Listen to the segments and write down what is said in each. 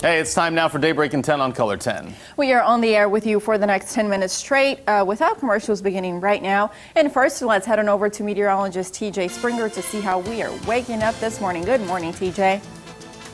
Hey, it's time now for Daybreak in 10 on Color 10. We are on the air with you for the next 10 minutes straight without commercials beginning right now. And first, let's head on over to meteorologist TJ Springer to see how we are waking up this morning. Good morning, TJ.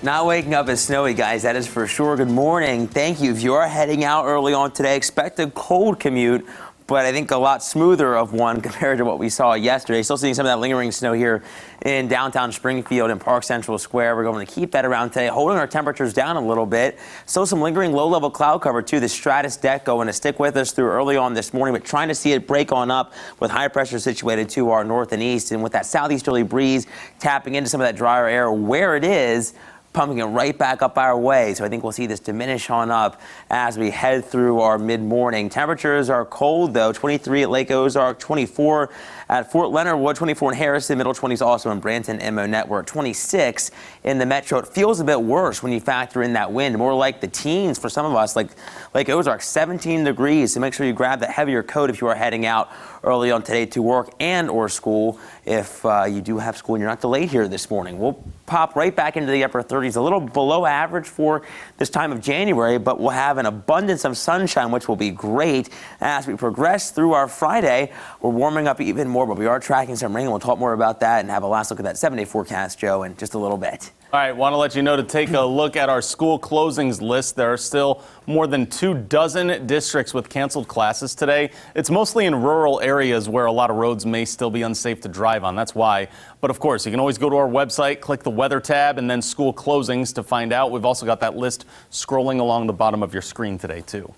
Not waking up as snowy, guys, that is for sure. Good morning. Thank you. If you are heading out early on today, expect a cold commute, but I think a lot smoother of one compared to what we saw yesterday. Still seeing some of that lingering snow here in downtown Springfield and Park Central Square. We're going to keep that around today, holding our temperatures down a little bit. Still some lingering low-level cloud cover, too. The stratus deck going to stick with us through early on this morning, but trying to see it break on up with high pressure situated to our north and east. And with that southeasterly breeze tapping into some of that drier air where it is, pumping it right back up our way. So I think we'll see this diminish on up as we head through our mid-morning. Temperatures are cold, though. 23 at Lake Ozark, 24 at Fort Leonard Wood, 24 in Harrison, middle 20s also in Branson, MO Network, 26 in the metro. It feels a bit worse when you factor in that wind, more like the teens for some of us, like Lake Ozark, 17 degrees. So make sure you grab that heavier coat if you are heading out early on today to work and or school. If you do have school and you're not delayed here this morning, we'll pop right back into the upper 30s, a little below average for this time of January, but we'll have an abundance of sunshine, which will be great as we progress through our Friday. We're warming up even more, but we are tracking some rain. We'll talk more about that and have a last look at that 7-day forecast, Joe, in just a little bit. All right, want to let you know to take a look at our school closings list. There are still more than 24 districts with canceled classes today. It's mostly in rural areas where a lot of roads may still be unsafe to drive on. That's why. But of course, you can always go to our website, click the weather tab, and then school closings to find out. We've also got that list scrolling along the bottom of your screen today, too.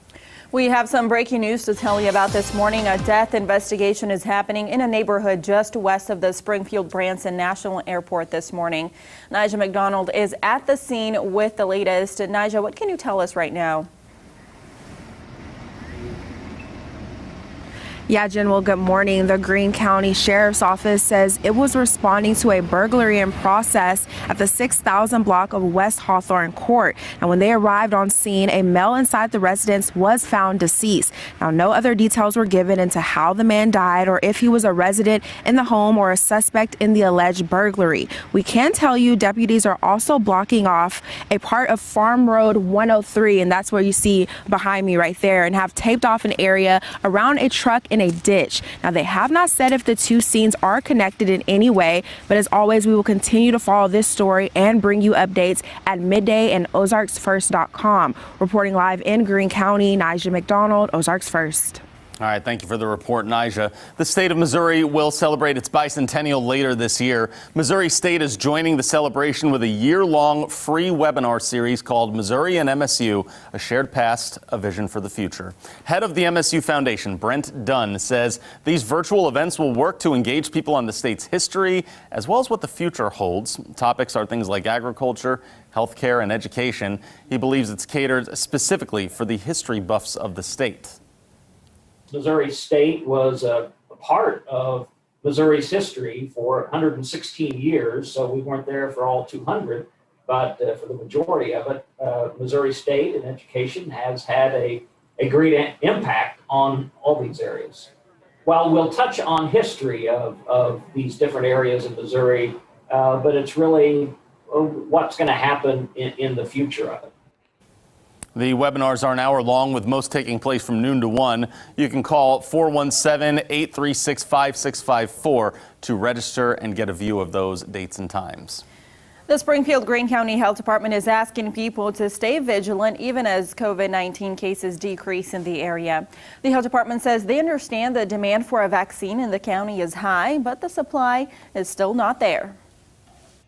We have some breaking news to tell you about this morning. A death investigation is happening in a neighborhood just west of the Springfield-Branson National Airport this morning. Nija McDonald is at the scene with the latest. Nija, what can you tell us right now? Yeah, Jen, well, good morning. The Greene County Sheriff's Office says it was responding to a burglary in process at the 6000 block of West Hawthorne Court. And when they arrived on scene, a male inside the residence was found deceased. Now, no other details were given into how the man died or if he was a resident in the home or a suspect in the alleged burglary. We can tell you deputies are also blocking off a part of Farm Road 103, and that's where you see behind me right there, and have taped off an area around a truck in a ditch. Now, they have not said if the two scenes are connected in any way, but as always, we will continue to follow this story and bring you updates at midday and ozarksfirst.com. Reporting live in Greene County, Nija McDonald, Ozarks First. All right, thank you for the report, Nija. The state of Missouri will celebrate its bicentennial later this year. Missouri State is joining the celebration with a year-long free webinar series called Missouri and MSU, A Shared Past, A Vision for the Future. Head of the MSU Foundation, Brent Dunn, says these virtual events will work to engage people on the state's history as well as what the future holds. Topics are things like agriculture, healthcare, and education. He believes it's catered specifically for the history buffs of the state. Missouri State was a part of Missouri's history for 116 years, so we weren't there for all 200, but for the majority of it, Missouri State and education has had a great impact on all these areas. Well, we'll touch on history of these different areas in Missouri, but it's really what's going to happen in the future of it. The webinars are an hour long, with most taking place from noon to 1. You can call 417-836-5654 to register and get a view of those dates and times. The Springfield-Greene County Health Department is asking people to stay vigilant even as COVID-19 cases decrease in the area. The health department says they understand the demand for a vaccine in the county is high, but the supply is still not there.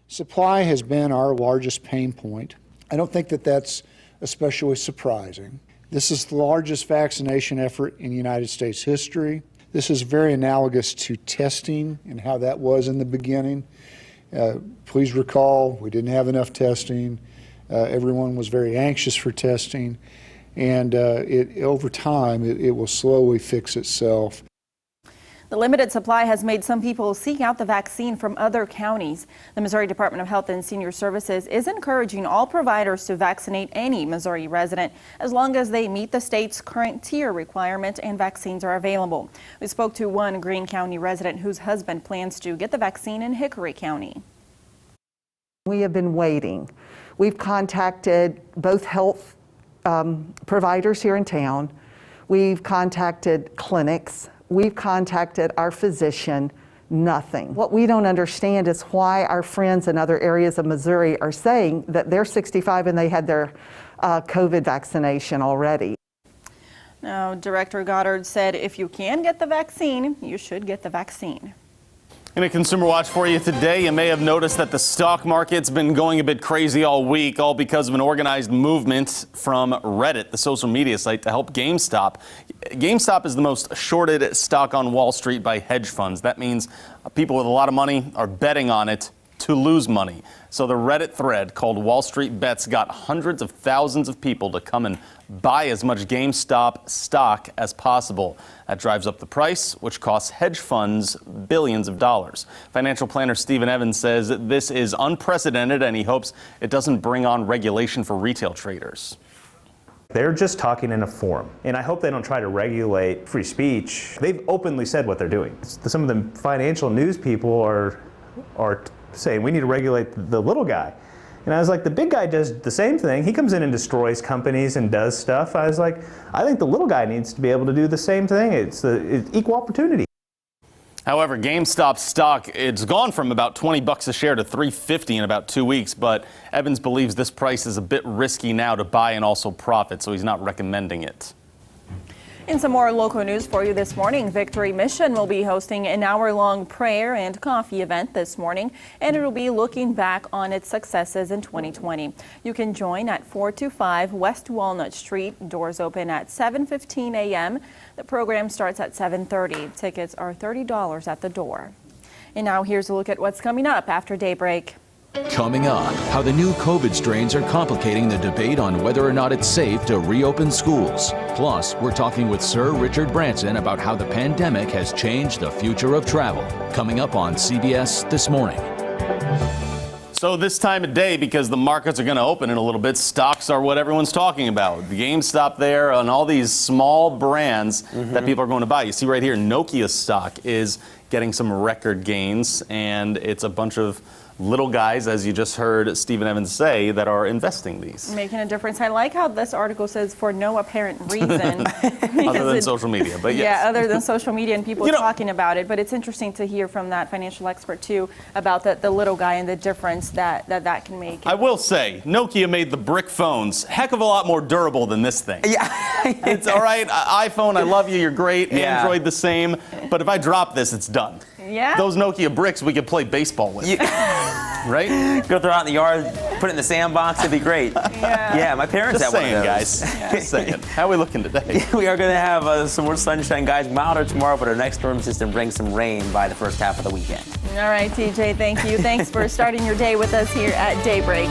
Supply has been our largest pain point. I don't think that that's especially surprising. This is the largest vaccination effort in United States history. This is very analogous to testing and how that was in the beginning. Please recall, we didn't have enough testing. Everyone was very anxious for testing, and over time, it will slowly fix itself. The limited supply has made some people seek out the vaccine from other counties. The Missouri Department of Health and Senior Services is encouraging all providers to vaccinate any Missouri resident as long as they meet the state's current tier requirement and vaccines are available. We spoke to one Greene County resident whose husband plans to get the vaccine in Hickory County. We have been waiting. We've contacted both health providers here in town. We've contacted clinics. We've contacted our physician. Nothing. What we don't understand is why our friends in other areas of Missouri are saying that they're 65 and they had their COVID vaccination already. Now, Director Goddard said if you can get the vaccine, you should get the vaccine. In a Consumer Watch for you today, you may have noticed that the stock market's been going a bit crazy all week, all because of an organized movement from Reddit, the social media site, to help GameStop. GameStop is the most shorted stock on Wall Street by hedge funds. That means people with a lot of money are betting on it to lose money. So the Reddit thread called Wall Street Bets got hundreds of thousands of people to come and buy as much GameStop stock as possible. That drives up the price, which costs hedge funds billions of dollars. Financial planner Stephen Evans says that this is unprecedented, and he hopes it doesn't bring on regulation for retail traders. They're just talking in a forum, and I hope they don't try to regulate free speech. They've openly said what they're doing. Some of the financial news people are saying we need to regulate the little guy. And I was like, the big guy does the same thing. He comes in and destroys companies and does stuff. I was like, I think the little guy needs to be able to do the same thing. It's equal opportunity. However, GameStop stock, it's gone from about $20 a share to $3.50 in about 2 weeks, but Evans believes this price is a bit risky now to buy and also profit, so he's not recommending it. In some more local news for you this morning, Victory Mission will be hosting an hour-long prayer and coffee event this morning, and it will be looking back on its successes in 2020. You can join at 425 West Walnut Street. Doors open at 7:15 a.m. The program starts at 7:30. Tickets are $30 at the door. And now here's a look at what's coming up after Daybreak. Coming up, how the new COVID strains are complicating the debate on whether or not it's safe to reopen schools. Plus, we're talking with Sir Richard Branson about how the pandemic has changed the future of travel. Coming up on CBS This Morning. So this time of day, because the markets are going to open in a little bit, stocks are what everyone's talking about. The GameStop there and all these small brands that people are going to buy. You see right here, Nokia stock is getting some record gains, and it's a bunch of little guys, as you just heard Stephen Evans say, that are investing these. Making a difference. I like how this article says for no apparent reason. Other than social media, but yes. Yeah, other than social media and people talking about it. But it's interesting to hear from that financial expert, too, about the little guy and the difference that can make. I will say, Nokia made the brick phones heck of a lot more durable than this thing. Yeah. It's all right. iPhone, I love you. You're great. Yeah. Android, the same. But if I drop this, it's done. Yeah. Those Nokia bricks we could play baseball with. Right? Go throw it out in the yard, put it in the sandbox, it'd be great. Yeah. My parents Just had one of saying, those. guys. Just saying. How are we looking today? We are going to have some more sunshine, guys. Milder tomorrow, but our next storm system brings some rain by the first half of the weekend. All right, TJ, thank you. Thanks for starting your day with us here at Daybreak.